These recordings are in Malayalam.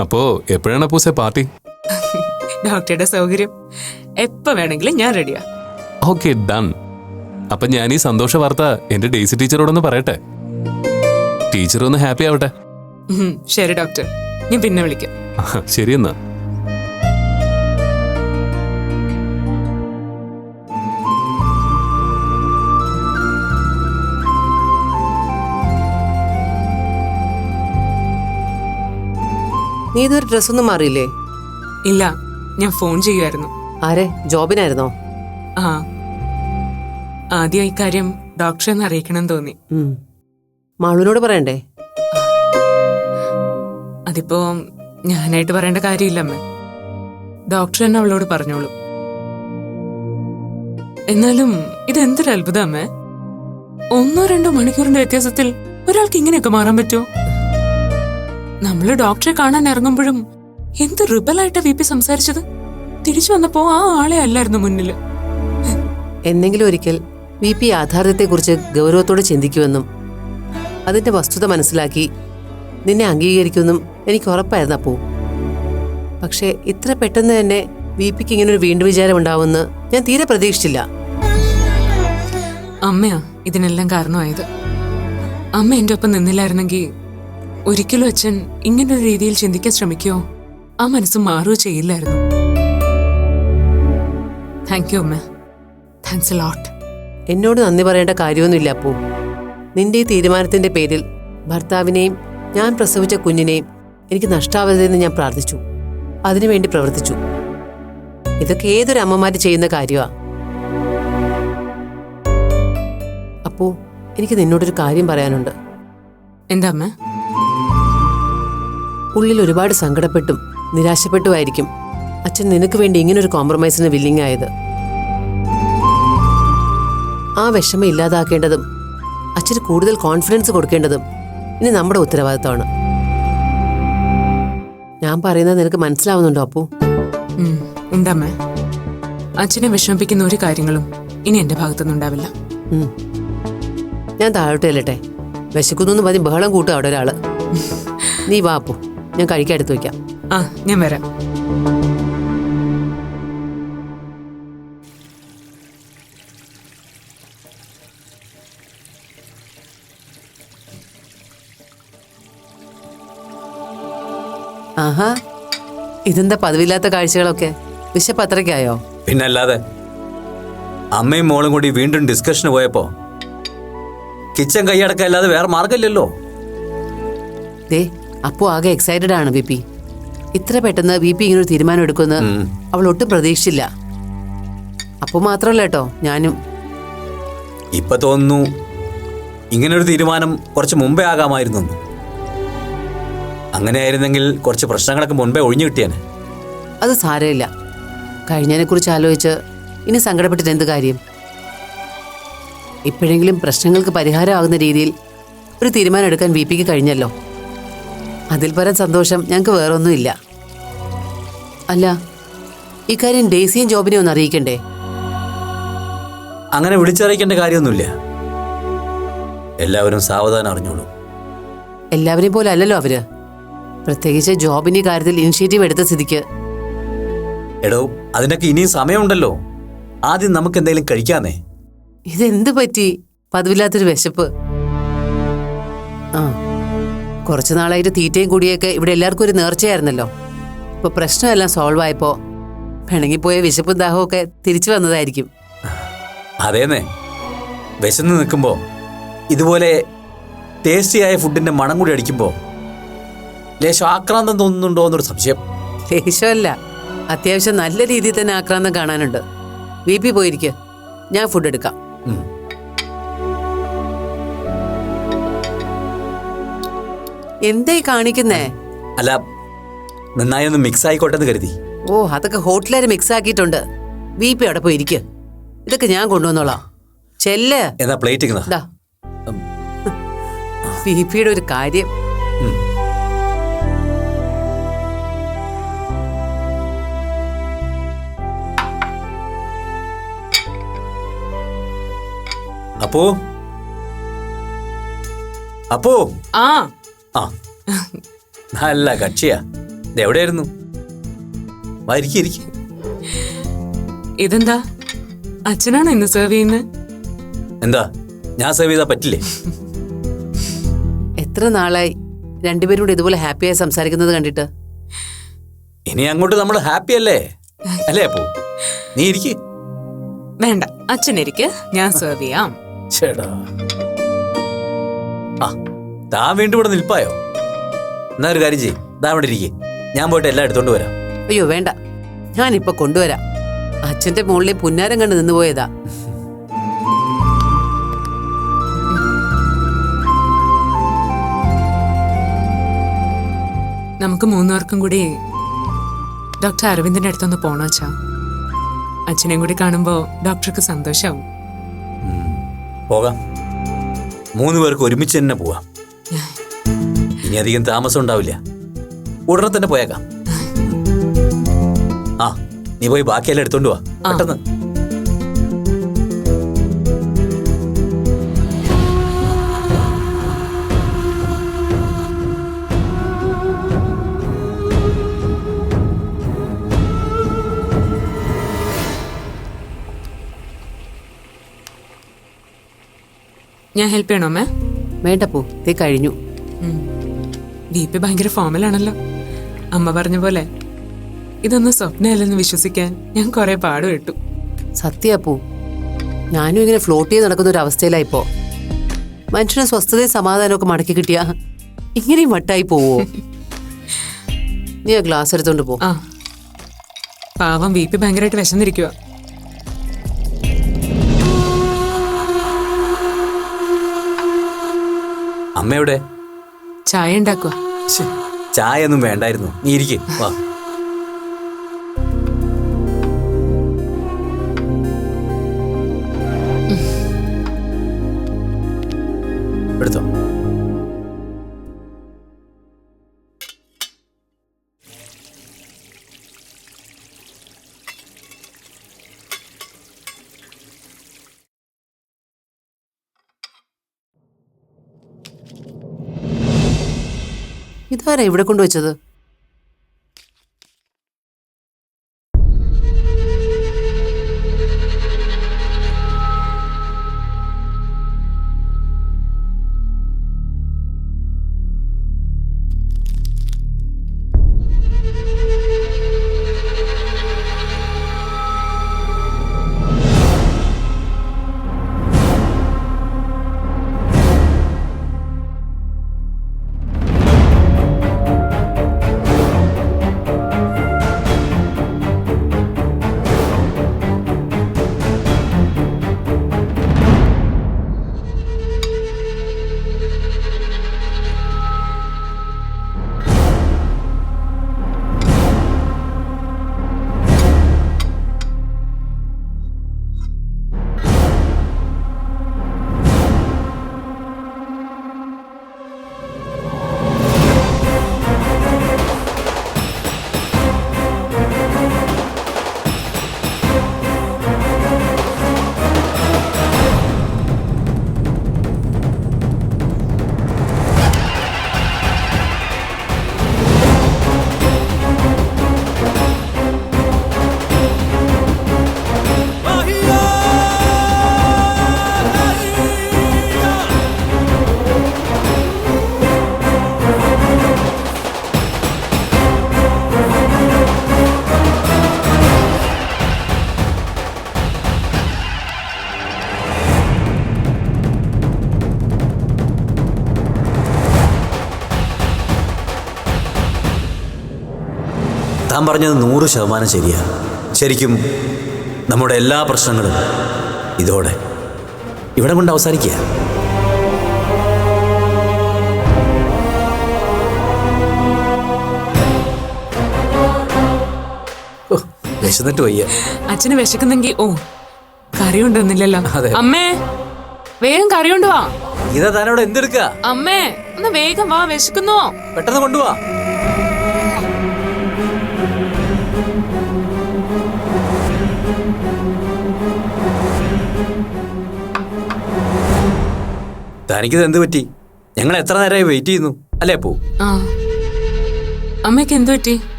അപ്പോ എപ്പോഴാണ് അപ്പൂസെ പാർട്ടി? ഡോക്ടറുടെ സൗകര്യം എപ്പോ വേണമെങ്കിലും ഞാൻ റെഡിയാ. Okay, done. അപ്പൊ ഞാൻ ഈ സന്തോഷ വാർത്ത എന്റെ ഡെയ്സി ടീച്ചറോടൊന്ന് പറയട്ടെ. ടീച്ചർ ഒന്ന് ഹാപ്പി ആവട്ടെ. ശരി ഡോക്ടർ, ഞാൻ പിന്നെ വിളിക്കാം. ശരി എന്നാ. നീ ഇതൊരു ഡ്രസ്സൊന്നും മാറിയില്ലേ? ഇല്ല, ഞാൻ ഫോൺ ചെയ്യുമായിരുന്നു. ആരെ? ജോബിനായിരുന്നോ? ആ, ആദ്യം ഇക്കാര്യം ഡോക്ടറെ ഒന്ന് അറിയിക്കണം തോന്നി. മാളുവിനോട് പറയണ്ടേ? അതിപ്പോ ഞാനായിട്ട് പറയേണ്ട കാര്യമില്ലമ്മേ, ഡോക്ടർ തന്നെ അവളോട് പറഞ്ഞോളൂ. എന്നാലും ഇതെന്തൊരു അത്ഭുതം അമ്മേ, 1-2 മണിക്കൂറിന്റെ വ്യത്യാസത്തിൽ ഒരാൾക്ക് ഇങ്ങനെയൊക്കെ മാറാൻ പറ്റുമോ? നമ്മള് ഡോക്ടറെ കാണാൻ ഇറങ്ങുമ്പോഴും എന്ത് റിബലായിട്ടാ VP സംസാരിച്ചത്. തിരിച്ചു വന്നപ്പോ ആ ആളെ അല്ലായിരുന്നു മുന്നില്. എന്നെങ്കിലും ഒരിക്കൽ VP യാഥാർത്ഥ്യത്തെക്കുറിച്ച് ഗൗരവത്തോടെ ചിന്തിക്കുമെന്നും അതിന്റെ വസ്തുത മനസ്സിലാക്കി നിന്നെ അംഗീകരിക്കുമെന്നും എനിക്ക് ഉറപ്പായിരുന്നു അപ്പൂ. പക്ഷേ ഇത്ര പെട്ടെന്ന് തന്നെ VPക്ക് ഇങ്ങനൊരു വീണ്ടും വിചാരം ഉണ്ടാവുമെന്ന് ഞാൻ തീരെ പ്രതീക്ഷിച്ചില്ല. അമ്മയാ ഇതിനെല്ലാം കാരണമായത്. അമ്മ എന്റെ ഒപ്പം നിന്നില്ലായിരുന്നെങ്കിൽ ഒരിക്കലും അച്ഛൻ ഇങ്ങനൊരു രീതിയിൽ ചിന്തിക്കാൻ ശ്രമിക്കോ, ആ മനസ്സ് മാറുകയോ ചെയ്യില്ലായിരുന്നു. താങ്ക് യു അമ്മ, താങ്ക്സ് എ ലോട്ട്. എന്നോട് നന്ദി പറയേണ്ട കാര്യമൊന്നുമില്ല അപ്പൂ. നിന്റെ ഈ തീരുമാനത്തിന്റെ പേരിൽ ഭർത്താവിനെയും ഞാൻ പ്രസവിച്ച കുഞ്ഞിനെയും എനിക്ക് നഷ്ടാവരുതെന്ന് ഞാൻ പ്രാർത്ഥിച്ചു, അതിനുവേണ്ടി പ്രവർത്തിച്ചു. ഇതൊക്കെ ഏതൊരു അമ്മമാര് ചെയ്യുന്ന കാര്യമാ. അപ്പൂ, എനിക്ക് നിന്നോടൊരു കാര്യം പറയാനുണ്ട്. എന്താ അമ്മ? ഉള്ളിൽ ഒരുപാട് സങ്കടപ്പെട്ടും നിരാശപ്പെട്ടുമായിരിക്കും അച്ഛൻ നിനക്ക് വേണ്ടി ഇങ്ങനൊരു കോംപ്രമൈസിന് വില്ലിങ് ആയത്. ആ വിഷമം ഇല്ലാതാക്കേണ്ടതും അച്ഛന് കൂടുതൽ കോൺഫിഡൻസ് കൊടുക്കേണ്ടതും ഇനി നമ്മുടെ ഉത്തരവാദിത്തമാണ്. ഞാൻ പറയുന്നത് നിനക്ക് മനസ്സിലാവുന്നുണ്ടോ അപ്പൂ? ഉണ്ടമ്മ, അച്ഛനെ വിഷമിപ്പിക്കുന്ന ഒരു കാര്യങ്ങളും ഇനി എന്റെ ഭാഗത്തുനിന്നുണ്ടാവില്ല. ഞാൻ താഴോട്ട് ചെല്ലട്ടെ, വിശക്കുന്നു മതി ബഹളം കൂട്ടും അവിടെ ഒരാള്. നീ വാ അപ്പൂ, ഞാൻ കഴിക്കാൻ എടുത്തു വയ്ക്കാം. ആ, ഞാൻ വരാം. ആഹാ, ഇതെന്താ പതിവില്ലാത്ത കാഴ്ചകളൊക്കെ? വിശപ്പത്രയ്ക്കായോ? പിന്നല്ലാതെ. അമ്മയും മോളും കൂടി വീണ്ടും ഡിസ്കഷന് പോയപ്പോ കിച്ചൺ കൈയടക്കല്ലാതെ വേറെ മാർഗമില്ലല്ലോ. ദേ, അപ്പോ ആകെ എക്സൈറ്റഡ് ആണ് VP. ഇത്ര പെട്ടെന്ന് VP ഇങ്ങനൊരു തീരുമാനം എടുക്കുമെന്ന് അവൾ ഒട്ടും പ്രതീക്ഷിച്ചില്ല. അപ്പോ മാത്രമല്ല കേട്ടോ, ഞാനും. ഇപ്പൊ തോന്നുന്നു ഇങ്ങനൊരു തീരുമാനം കുറച്ച് മുമ്പേ ആകാമായിരുന്നു. അങ്ങനെയായിരുന്നെങ്കിൽ കുറച്ച് പ്രശ്നങ്ങളൊക്കെ മുൻപേ ഒഴിഞ്ഞു കിട്ടിയാനെ. അത് സാരമില്ല, കഴിഞ്ഞതിനെ കുറിച്ച് ആലോചിച്ച് ഇനി സങ്കടപ്പെട്ടിട്ട് എന്ത് കാര്യം? ഇപ്പോഴെങ്കിലും പ്രശ്നങ്ങൾക്ക് പരിഹാരമാകുന്ന രീതിയിൽ ഒരു തീരുമാനം എടുക്കാൻ VPക്ക് കഴിഞ്ഞല്ലോ. അതിൽ പരം സന്തോഷം ഞങ്ങൾക്ക് വേറൊന്നുമില്ല. അല്ല, ഇക്കാര്യം ഡെയ്സിയും ജോബിനെ ഒന്ന് അറിയിക്കണ്ടേ? അങ്ങനെ വിളിച്ചറിയിക്കേണ്ട കാര്യമൊന്നുമില്ല. എല്ലാവരും സാവധാനം അറിഞ്ഞോളൂ. എല്ലാവരെയും പോലെ അല്ലല്ലോ അവര്. പ്രത്യേകിച്ച് ജോബിന്റെ കാര്യത്തിൽ ഇനിഷ്യേറ്റീവ് എടുത്ത സ്ഥിതിക്ക്. എടോ, അതിനൊക്കെ ഇനിയും സമയമുണ്ടല്ലോ. ആദ്യം നമുക്ക് എന്തെങ്കിലും കഴിക്കാന്നേ. ഇതെന്ത് പറ്റി? പതിവില്ലാത്തൊരു വിശപ്പ്. ആ, കുറച്ചു നാളായിട്ട് തീറ്റയും കൂടിയൊക്കെ ഇവിടെ എല്ലാവർക്കും ഒരു നേർച്ചയായിരുന്നല്ലോ. ഇപ്പൊ പ്രശ്നമെല്ലാം സോൾവ് ആയപ്പോ പിണങ്ങിപ്പോയ വിശപ്പും ദാഹവും ഒക്കെ തിരിച്ചു വന്നതായിരിക്കും. അതേന്നേ, വിശന്ന് നിൽക്കുമ്പോ ഇതുപോലെ ടേസ്റ്റിയായ ഫുഡിന്റെ മണം കൂടി അടിക്കുമ്പോ ലേശം ആക്രാന്തം തോന്നുന്നുണ്ടോ എന്നൊരു സംശയം. ലേശമല്ല, അത്യാവശ്യം നല്ല രീതിയിൽ തന്നെ ആക്രാന്തം കാണാനുണ്ട്. VP പോയിരിക്കുക, ഞാൻ ഫുഡ് എടുക്കാം. എന്തായി കാണിക്കുന്നേ? അല്ല, നന്നായി ഒന്ന് മിക്സ് ആയിക്കോട്ടെ എന്ന് കരുതി. ഓ, അതൊക്കെ ഹോട്ടലുകാർ മിക്സ് ആക്കിയിട്ടുണ്ട്. VP അവിടെ പോയിരിക്കുക, ഇതൊക്കെ ഞാൻ കൊണ്ടുവന്നോളാം. ചെല്ല്. എന്നാ പ്ലേറ്റ് VPയുടെ ഒരു കാര്യം. അപ്പോ അപ്പോ ആ ആ നല്ല കക്ഷിയാ. എവിടെയായിരുന്നു? ഇരിക്കും. ഇതെന്താ, അച്ഛനാണോ ഇന്ന് സെർവ് ചെയ്യുന്നത്? എന്താ, ഞാൻ സേവ് ചെയ്താൽ പറ്റില്ലേ? എത്ര നാളായി രണ്ടുപേരും കൂടെ ഇതുപോലെ ഹാപ്പിയായി സംസാരിക്കുന്നത് കണ്ടിട്ട്. ഇനി അങ്ങോട്ട് നമ്മൾ ഹാപ്പി അല്ലേ? അല്ലേ അപ്പോ? നീ ഇരിക്ക്. വേണ്ട, അച്ഛനിരിക്ക്, ഞാൻ സെർവ് ചെയ്യാം. ചേടാ, ആ താൻ വീണ്ടും ഇവിടെ നിൽപ്പായോ? എന്നാ ഒരു കാര്യം ചെയ്യ്, താൻ ഇവിടെ ഇരിക്കേ, ഞാൻ പോയിട്ട് എല്ലാം എടുത്തോണ്ട് വരാം. അയ്യോ വേണ്ട, ഞാനിപ്പൊ കൊണ്ടുവരാം. അച്ഛന്റെ മുകളിലെ പുന്നാരം കണ്ട് നിന്നുപോയതാ. നമുക്ക് മൂന്നുപേർക്കും കൂടി ഡോക്ടർ അരവിന്ദന്റെ അടുത്തൊന്ന് പോണോ അച്ഛാ? അച്ഛനെയും കൂടി കാണുമ്പോ ഡോക്ടർക്ക് സന്തോഷാവും. പോകാം, 3 പേർക്ക് ഒരുമിച്ച് തന്നെ പോവാം. ഇനി അധികം താമസം ഉണ്ടാവില്ല, ഉടനെ തന്നെ പോയേക്കാം. ആ, നീ പോയി ബാക്കിയെല്ലാം എടുത്തോണ്ട് വാ പെട്ടെന്ന്. ഞാൻ ഹെൽപ്പ് ചെയ്യണോ അമ്മേ? വേണ്ട പോ, നീ കഴിഞ്ഞു. ദീപി ഭയങ്കര ഫോമലാണല്ലോ. അമ്മ പറഞ്ഞ പോലെ ഇതൊന്നും സ്വപ്നമല്ലെന്ന് വിശ്വസിക്കാൻ ഞാൻ കുറെ പാടുപെട്ടു. സത്യപ്പൂ, ഞാനും ഇങ്ങനെ ഫ്ലോട്ട് ചെയ്ത് നടക്കുന്ന ഒരു അവസ്ഥയിലായിപ്പോ. മനുഷ്യന് സ്വസ്ഥതയും സമാധാനമൊക്കെ മടക്കി കിട്ടിയാ ഇങ്ങനെയും വട്ടായി പോവോ? നീ ആ ഗ്ലാസ് എടുത്തോണ്ട് പോ. ആ, പാവം വീപ്പി ഭയങ്കരമായിട്ട് വിശന്നിരിക്കുക. അമ്മയുടെ ചായ ഉണ്ടാക്കുക. ചായ ഒന്നും വേണ്ടായിരുന്നു, നീ ഇരിക്കേ, വാ. എടുത്തോ. ഇതാരാ ഇവിടെ കൊണ്ടുവച്ചത്? താൻ പറഞ്ഞത് 100% ശരിയാ. ശരിക്കും നമ്മുടെ എല്ലാ പ്രശ്നങ്ങളും ഇതോടെ ഇവിടെ കൊണ്ട് അവസാനിക്കുക. വിശന്നിട്ട് വയ്യ. അച്ഛന് വിശക്കുന്നെങ്കിൽ കറി കൊണ്ടുവന്നില്ലല്ലോ. അതെ. അമ്മേ, വേഗം കറി കൊണ്ടുവാ. ഇതാ താനോട് എന്തെടുക്ക? അമ്മേ, ഒന്ന് വേഗം വാ, വിശക്കുന്നോ? പെട്ടെന്ന് കൊണ്ടുവാ. തനിക്കിത് എന്ത് പറ്റി? ഞങ്ങൾ എത്ര നേരമായി വെയിറ്റ് ചെയ്യുന്നു അല്ലേ അപ്പോ? ആ, അമ്മയ്ക്ക് എന്തു പറ്റി?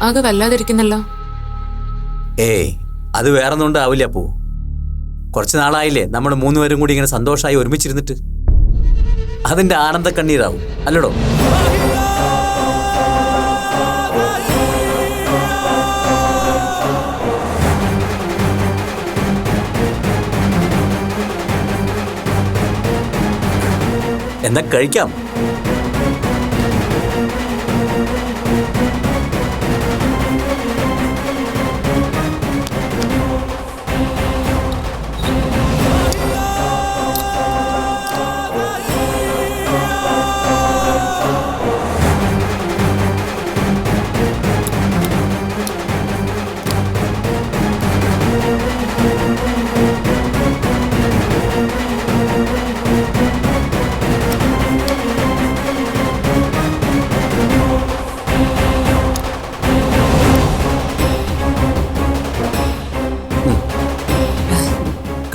ആകെ വല്ലാതിരിക്കുന്നല്ലോ. ഏയ് അത് വേറൊന്നും ഉണ്ടാവില്ല അപ്പു. കുറച്ച് നാളായില്ലേ നമ്മൾ മൂന്നുപേരും കൂടി ഇങ്ങനെ സന്തോഷമായി ഒരുമിച്ചിരുന്നിട്ട്. അതിന്റെ ആനന്ദ കണ്ണീരാവും അല്ലടോ? എന്നാ കഴിക്കാം.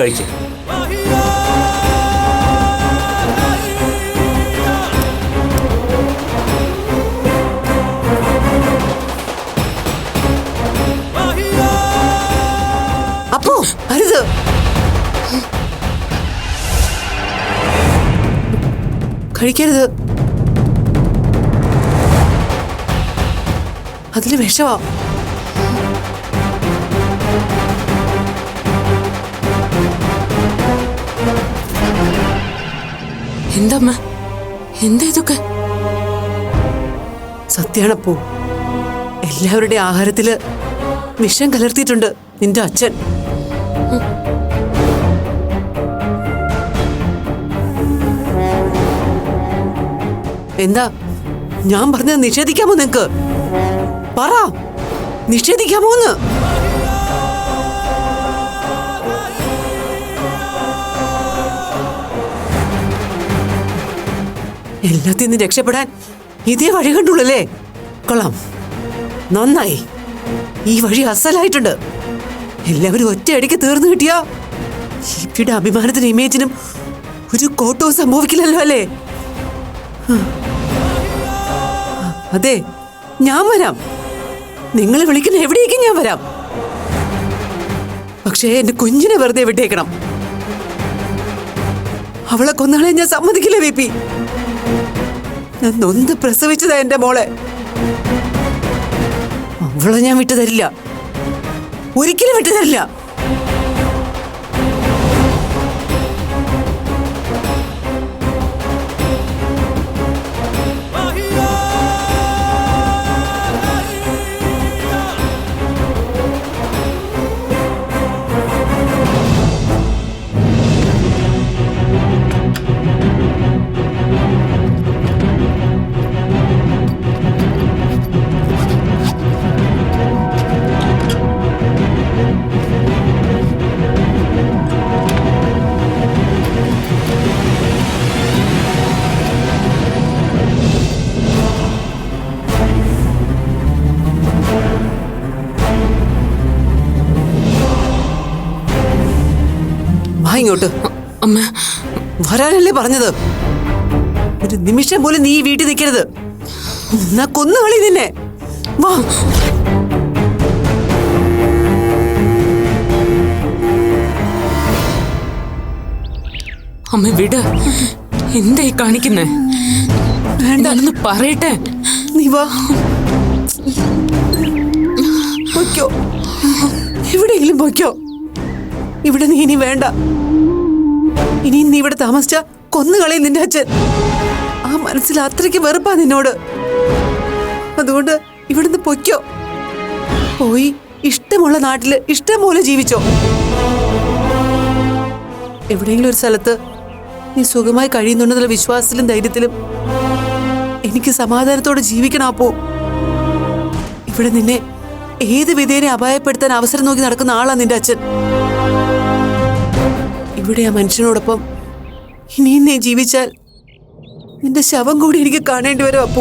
കഴിക്കാം. അപ്പോ അരുത്. കഴിക്കരുത്. അതില് വിഷമാ. എന്തമ്മ, എന്താ ഇതൊക്കെ? സത്യാണപ്പോ, എല്ലാവരുടെ ആഹാരത്തില് വിഷം കലർത്തിയിട്ടുണ്ട് നിന്റെ അച്ഛൻ. എന്താ ഞാൻ പറഞ്ഞത് നിഷേധിക്കാമോ നിങ്ങക്ക്? പറ, നിഷേധിക്കാമോന്ന്? എല്ലാത്തിൽ നിന്ന് രക്ഷപ്പെടാൻ ഇതേ വഴി കണ്ടുള്ളല്ലേ? കൊള്ളാം, നന്നായി. ഈ വഴി അസലായിട്ടുണ്ട്. എല്ലാവരും ഒറ്റയടിക്ക് തീർന്നു കിട്ടിയാ ഇവിടെ അഭിമാനത്തിനും ഇമേജിനും ഒരു കോട്ടവും സംഭവിക്കില്ലല്ലോ അല്ലേ? അതെ, ഞാൻ വരാം. നിങ്ങൾ വിളിക്കുന്ന എവിടേക്കും ഞാൻ വരാം. പക്ഷേ എന്റെ കുഞ്ഞിനെ വെറുതെ വിട്ടേക്കണം. അവളെ കൊന്നാളെ ഞാൻ സമ്മതിക്കില്ല വിപി. ഞാൻ നൊന്ത് പ്രസവിച്ചതാ എന്റെ മോളെ. അവളെ ഞാൻ വിട്ടുതരില്ല, ഒരിക്കലും വിട്ടുതരില്ല. ഇങ്ങോട്ട് അമ്മ, വരാനല്ലേ പറഞ്ഞത്? ഒരു നിമിഷം പോലും നീ ഈ വീട്ടിൽ നിൽക്കരുത്. എന്നാ കൊന്നുകളി നിന്നെ. വാ. അമ്മ വിട്. എന്തായി കാണിക്കുന്നേ? വേണ്ടെന്ന് പറയട്ടെ. നീ വാ, പൊയ്ക്കോ, എവിടെയെങ്കിലും പൊയ്ക്കോ. ഇവിടെ നീ ഇനി വേണ്ട. ഇനി നീ ഇവിടെ താമസിച്ച കൊന്നുകളയും നിന്റെ അച്ഛൻ. ആ മനസ്സിൽ അത്രയ്ക്ക് വെറുപ്പാ നിന്നോട്. അതുകൊണ്ട് ഇവിടുന്ന് പൊയ്ക്കോ. പോയി ഇഷ്ടമുള്ള നാട്ടില് ഇഷ്ടം പോലെ ജീവിച്ചോ. എവിടെയെങ്കിലും ഒരു സ്ഥലത്ത് നീ സുഖമായി കഴിയുന്നുണ്ടെന്നുള്ള വിശ്വാസത്തിലും ധൈര്യത്തിലും എനിക്ക് സമാധാനത്തോടെ ജീവിക്കണം. അപ്പോ ഇവിടെ നിന്നെ ഏത് വിധേനെ അപായപ്പെടുത്താൻ അവസരം നോക്കി നടക്കുന്ന ആളാ നിന്റെ അച്ഛൻ. ഇവിടെ ആ മനുഷ്യനോടൊപ്പം ഇനിയും നീ ജീവിച്ചാൽ നിന്റെ ശവം കൂടി എനിക്ക് കാണേണ്ടി വരും. അപ്പു,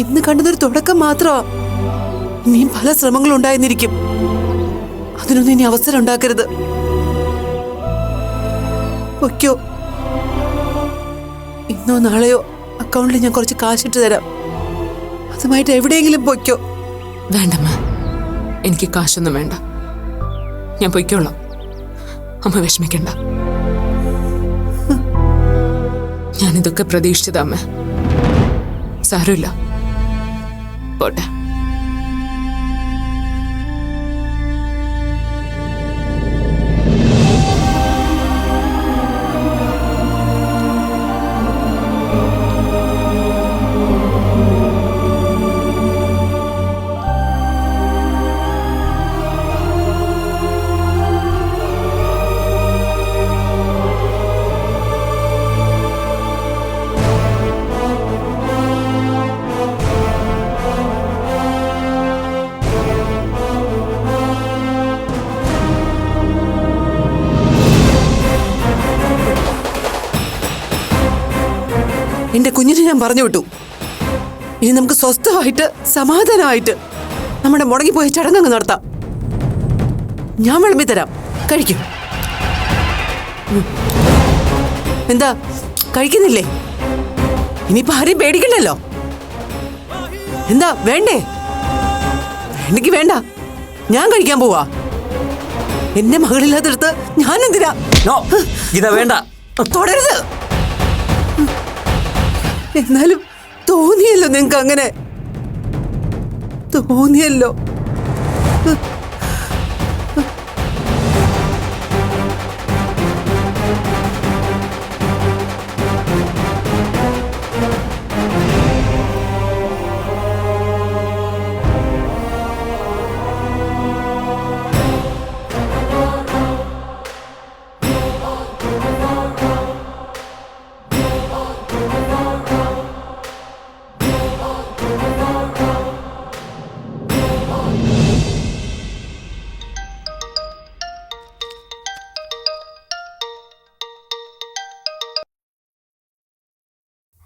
ഇന്ന് കണ്ടതൊരു തുടക്കം മാത്രമാ. ഇനിയും പല ശ്രമങ്ങളും ഉണ്ടായിരുന്നിരിക്കും. അതിനൊന്നും ഇനി അവസരം ഉണ്ടാക്കരുത്. പൊയ്ക്കോ. ഇന്നോ നാളെയോ അക്കൗണ്ടിൽ ഞാൻ കുറച്ച് കാശിട്ട് തരാം. അതുമായിട്ട് എവിടെയെങ്കിലും പൊയ്ക്കോ. വേണ്ടമ്മ, എനിക്ക് കാശൊന്നും വേണ്ട. ഞാൻ പൊയ്ക്കോളാം. അമ്മ വിഷമിക്കണ്ട. ഞാനിതൊക്കെ പ്രതീക്ഷിച്ചതാ അമ്മ. സാരമില്ല, പോട്ടെ. എന്റെ കുഞ്ഞിനെ ഞാൻ പറഞ്ഞു വിട്ടു. ഇനി നമുക്ക് സ്വസ്ഥമായിട്ട് സമാധാനമായിട്ട് നമ്മുടെ മുടങ്ങിപ്പോയ ചടങ്ങ് നടത്താം. ഞാൻ വിളമ്പി തരാം, കഴിക്കും. എന്താ കഴിക്കുന്നില്ലേ? ഇനിയിപ്പോ ആരെയും പേടിക്കണ്ടല്ലോ. എന്താ വേണ്ടേ? വേണ്ടെങ്കി വേണ്ട, ഞാൻ കഴിക്കാൻ പോവാ. എന്റെ മകളില്ലാത്തടുത്ത് ഞാൻ എന്തിനാ? ഇതാ വേണ്ട, തുടരുത്. എന്നാലും തോന്നിയല്ലോ നിങ്ങക്ക്, അങ്ങനെ തോന്നിയല്ലോ.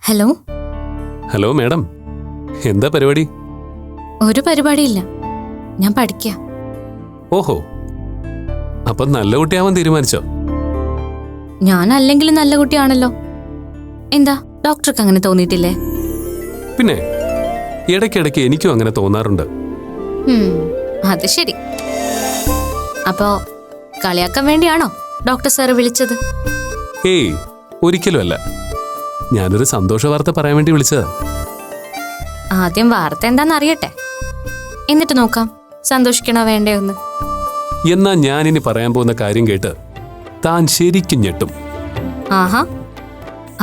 ഹലോ. ഹലോ മാഡം, എന്താ പരിപാടി? ഒരു പരിപാടിയില്ല, ഞാൻ പഠിക്കാം. ഓഹോ, അപ്പൊ നല്ല കുട്ടിയാവാൻ തീരുമാനിച്ചോ? ഞാൻ അല്ലെങ്കിലും നല്ല കുട്ടിയാണല്ലോ. എന്താ ഡോക്ടർക്ക് അങ്ങനെ തോന്നിയിട്ടില്ലേ? പിന്നെ ഇടയ്ക്കിടയ്ക്ക് എനിക്കും അങ്ങനെ തോന്നാറുണ്ട്. അത് ശരി. അപ്പോ കളിയാക്കാൻ വേണ്ടിയാണോ ഡോക്ടർ സാറ് വിളിച്ചത്? ഏയ്, ഒരിക്കലുമല്ല. ഞാനൊരു സന്തോഷ വാർത്ത പറയാൻ വേണ്ടി വിളിച്ചതാ. ആദ്യം വാർത്ത എന്താന്ന് അറിയട്ടെ, എന്നിട്ട് നോക്കാം സന്തോഷിക്കണോ വേണ്ടയോന്ന്. എന്നാ ഞാനിനി പറയാൻ പോകുന്ന കാര്യം കേട്ട് താൻ ശരിക്കും ഞെട്ടും. ആഹാ,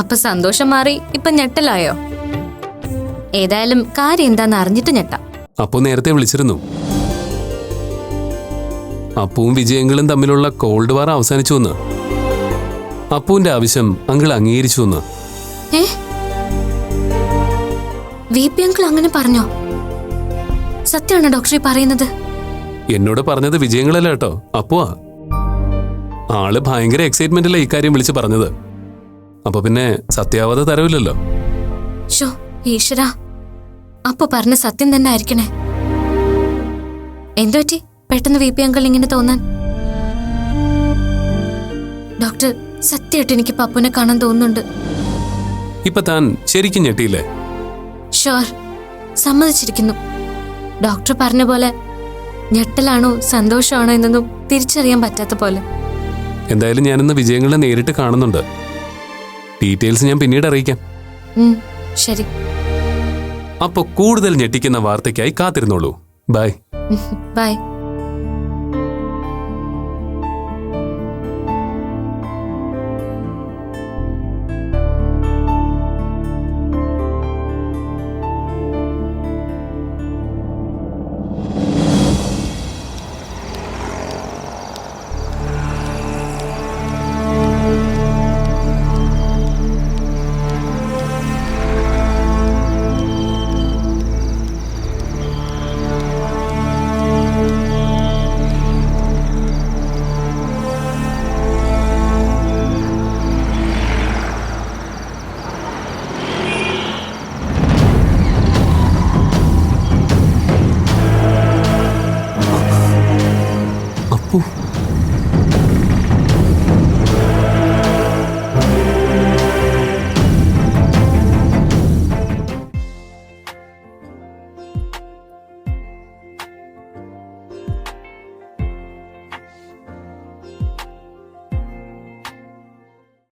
അപ്പൊ സന്തോഷം മാറി ഇപ്പൊ ഞെട്ടലായോ? ഏതായാലും കാര്യം എന്താന്ന് അറിഞ്ഞിട്ട് ഞെട്ടാം. അപ്പു നേരത്തെ വിളിച്ചിരുന്നു. അപ്പുവും വിജയങ്ങളും തമ്മിലുള്ള കോൾഡ് വാർ അവസാനിച്ചു എന്ന്. അപ്പുവിന്റെ ആവശ്യം അങ്കിൾ അംഗീകരിച്ചു എന്ന്. VP അങ്കിൾ അങ്ങനെ പറഞ്ഞോ? സത്യമാണോ ഡോക്ടറെ പറയുന്നത്? എന്നോട് പറഞ്ഞത് വിജയങ്ങളല്ല കേട്ടോ, അപ്പുവാ. ആള് ഭയങ്കര എക്സൈറ്റ്മെന്റിലാ ഇക്കാര്യം വിളിച്ച് പറഞ്ഞത്. അപ്പൊ പിന്നെ സത്യാവത തരവില്ലല്ലോ. ഷോ ഈശ്വരാ, അപ്പു പറഞ്ഞ സത്യം തന്നെ ആയിരിക്കണേ. എന്തുപറ്റി പെട്ടെന്ന് VP അങ്കിൾ ഇങ്ങനെ തോന്നാൻ? ഡോക്ടർ, സത്യമായിട്ട് എനിക്ക് പപ്പുനെ കാണാൻ തോന്നുന്നുണ്ട്. ഇപ്പൊ താൻ ശരിക്കും ഞെട്ടിയില്ലേ? ഷുവർ, സമ്മതിച്ചിരിക്കുന്നു. ഡോക്ടർ പറഞ്ഞ പോലെ ഞെട്ടലാണോ സന്തോഷമാണോ എന്നൊന്നും തിരിച്ചറിയാൻ പറ്റാത്ത പോലെ. എന്തായാലും ഞാനിന്ന് വിജയങ്ങളെ നേരിട്ട് കാണുന്നുണ്ട്. ഡീറ്റെയിൽസ് ഞാൻ പിന്നീട് അറിയിക്കാം. ശരി. അപ്പൊ കൂടുതൽ ഞെട്ടിക്കുന്ന വാർത്തയ്ക്കായി കാത്തിരുന്നോളൂ. ബൈ. ബൈ.